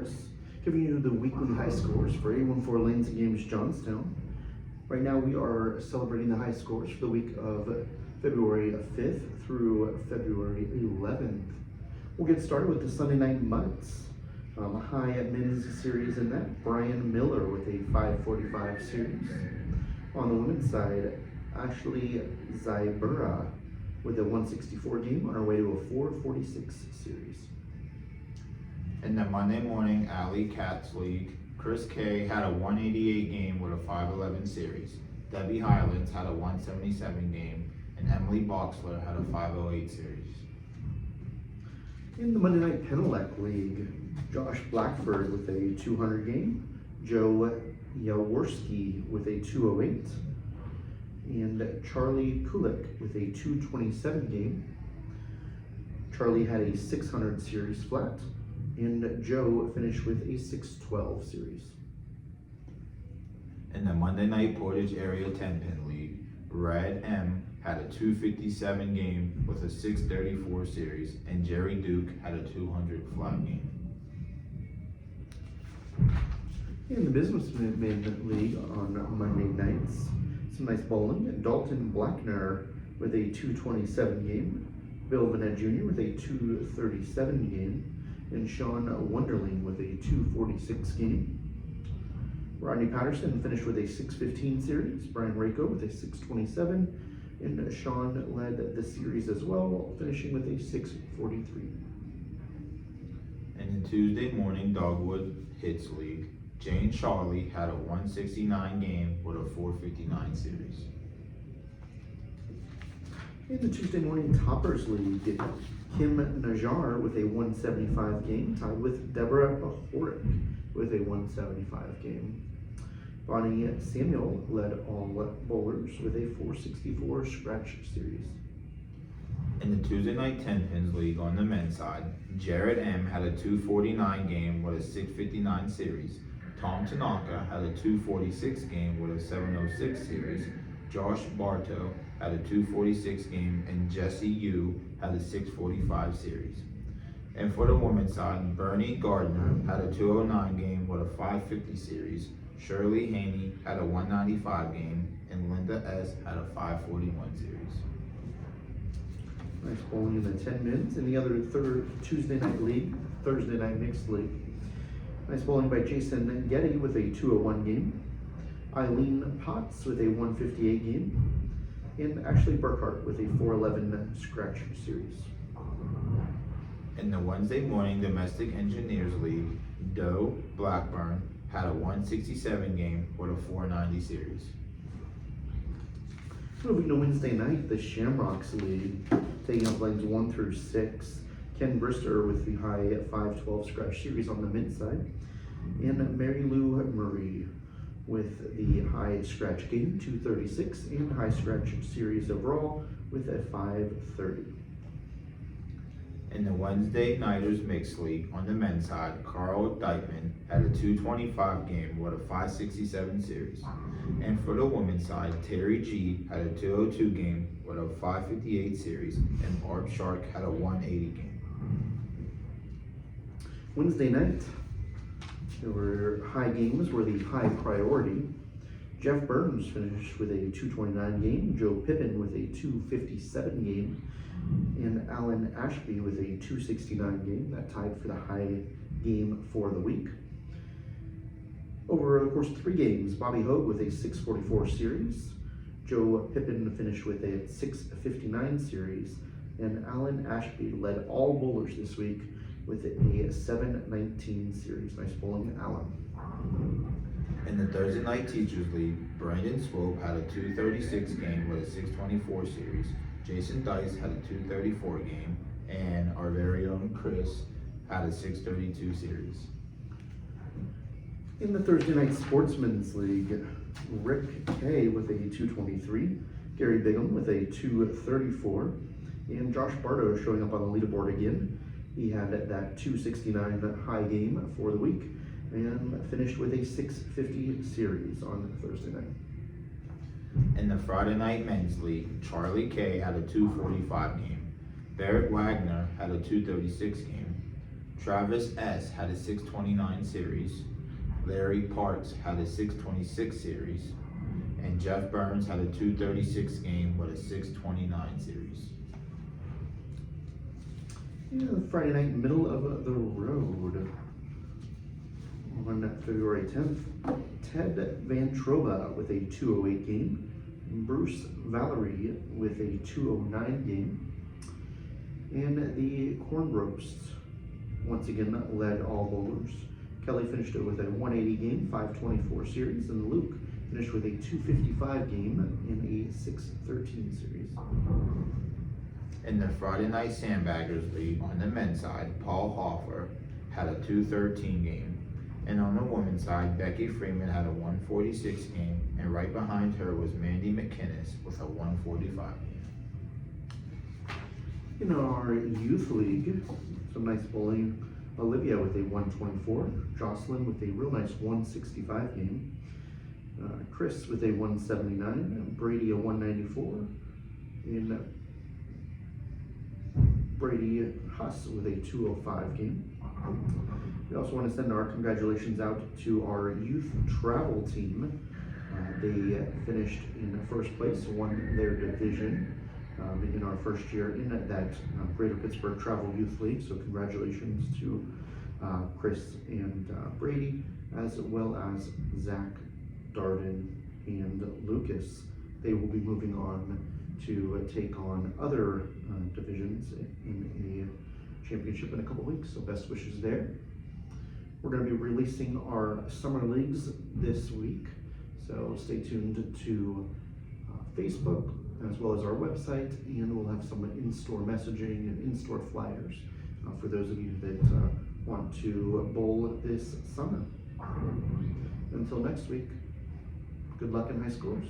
Chris, giving you the weekly high scores for A14 Lanes and Games Johnstown. Right now we are celebrating the high scores for the week of February 5th through February 11th. We'll get started with the Sunday Night Mutts. High men's series in that, Brian Miller with a 545 series. On the women's side, Ashley Zybura with a 164 game on her way to a 446 series. In the Monday morning Alley Cats League, Chris K had a 188 game with a 511 series. Debbie Highlands had a 177 game, and Emily Boxler had a 508 series. In the Monday Night Penelec League, Josh Blackford with a 200 game, Joe Yaworski with a 208, and Charlie Kulik with a 227 game. Charlie had a 600 series flat, and Joe finished with a 612 series. In the Monday Night Portage Area 10-Pin League, Red M had a 257 game with a 634 series, and Jerry Duke had a 200 flat game. In the Businessman League on Monday nights, some nice bowling. Dalton Blackner with a 227 game, Bill Vanette Jr. with a 237 game, and Sean Wonderling with a 246 game. Rodney Patterson finished with a 615 series, Brian Rako with a 627, and Sean led the series as well, finishing with a 643. In the Tuesday morning Dogwood Hits League, Jane Charlie had a 169 game with a 459 series. In the Tuesday morning Toppers League, Kim Najar with a 175 game, tied with Deborah Horick with a 175 game. Bonnie Samuel led all bowlers with a 464 scratch series. In the Tuesday Night 10-Pins League on the men's side, Jared M had a 249 game with a 659 series. Tom Tanaka had a 246 game with a 706 series. Josh Bartow had a 246 game, and Jesse Yu had a 645 series. And for the women's side, Bernie Gardner had a 209 game with a 550 series. Shirley Haney had a 195 game, and Linda S had a 541 series. Nice bowling in the 10 men's. In the other third Tuesday night league, Thursday night mixed league. Nice bowling by Jason Getty with a 201 game. Eileen Potts with a 158 game. And Ashley Burkhart with a 411 scratch series. In the Wednesday morning Domestic Engineers League, Doe Blackburn had a 167 game with a 490 series. Moving to Wednesday night, the Shamrocks League, taking up lanes 1 through 6. Ken Brister with the high 512 scratch series on the men's side, and Mary Lou Murray with the high scratch game 236 and high scratch series overall with a 530. In the Wednesday Nighters Mixed League on the men's side, Carl Dykeman had a 225 game with a 567 series. And for the women's side, Terry G had a 202 game with a 558 series, and Barb Shark had a 180 game. Wednesday night, there were high games were the high priority. Jeff Burns finished with a 229 game, Joe Pippin with a 257 game, and Alan Ashby with a 269 game. That tied for the high game for the week. Over the course of 3 games, Bobby Hogue with a 644 series, Joe Pippin finished with a 659 series, and Alan Ashby led all bowlers this week with a 719 series. Nice bowling, Alan. In the Thursday Night Teachers League, Brandon Swope had a 236 game with a 624 series. Jason Dice had a 234 game, and our very own Chris had a 632 series. In the Thursday Night Sportsman's League, Rick Kay with a 223, Gary Bigham with a 234, and Josh Bartow showing up on the leaderboard again. He had that 269 high game for the week and finished with a 650 series on Thursday night. In the Friday Night Men's League, Charlie K had a 245 game. Barrett Wagner had a 236 game. Travis S. had a 629 series. Larry Parks had a 626 series. And Jeff Burns had a 236 game with a 629 series. Yeah, Friday night, middle of the road. On February 10th, Ted Van Trova with a 208 game. Bruce Valerie with a 209 game. And the Corn Roast once again led all bowlers. Kelly finished it with a 180 game, 524 series, and Luke finished with a 255 game in a 613 series. In the Friday Night Sandbaggers League on the men's side, Paul Hoffer had a 213 game. And on the women's side, Becky Freeman had a 146 game, and right behind her was Mandy McInnes with a 145 game. In our youth league, some nice bowling. Olivia with a 124, Jocelyn with a real nice 165 game, Chris with a 179, Brady a 194, and Brady Huss with a 205 game. We also want to send our congratulations out to our youth travel team. They finished in first place, won their division in our first year in that Greater Pittsburgh Travel Youth League. So congratulations to Chris and Brady, as well as Zach, Darden, and Lucas. They will be moving on to take on other divisions in a championship in a couple weeks, so best wishes there. We're going to be releasing our summer leagues this week, so stay tuned to Facebook as well as our website, and we'll have some in-store messaging and in-store flyers for those of you that want to bowl this summer. Until next week, good luck in high scores.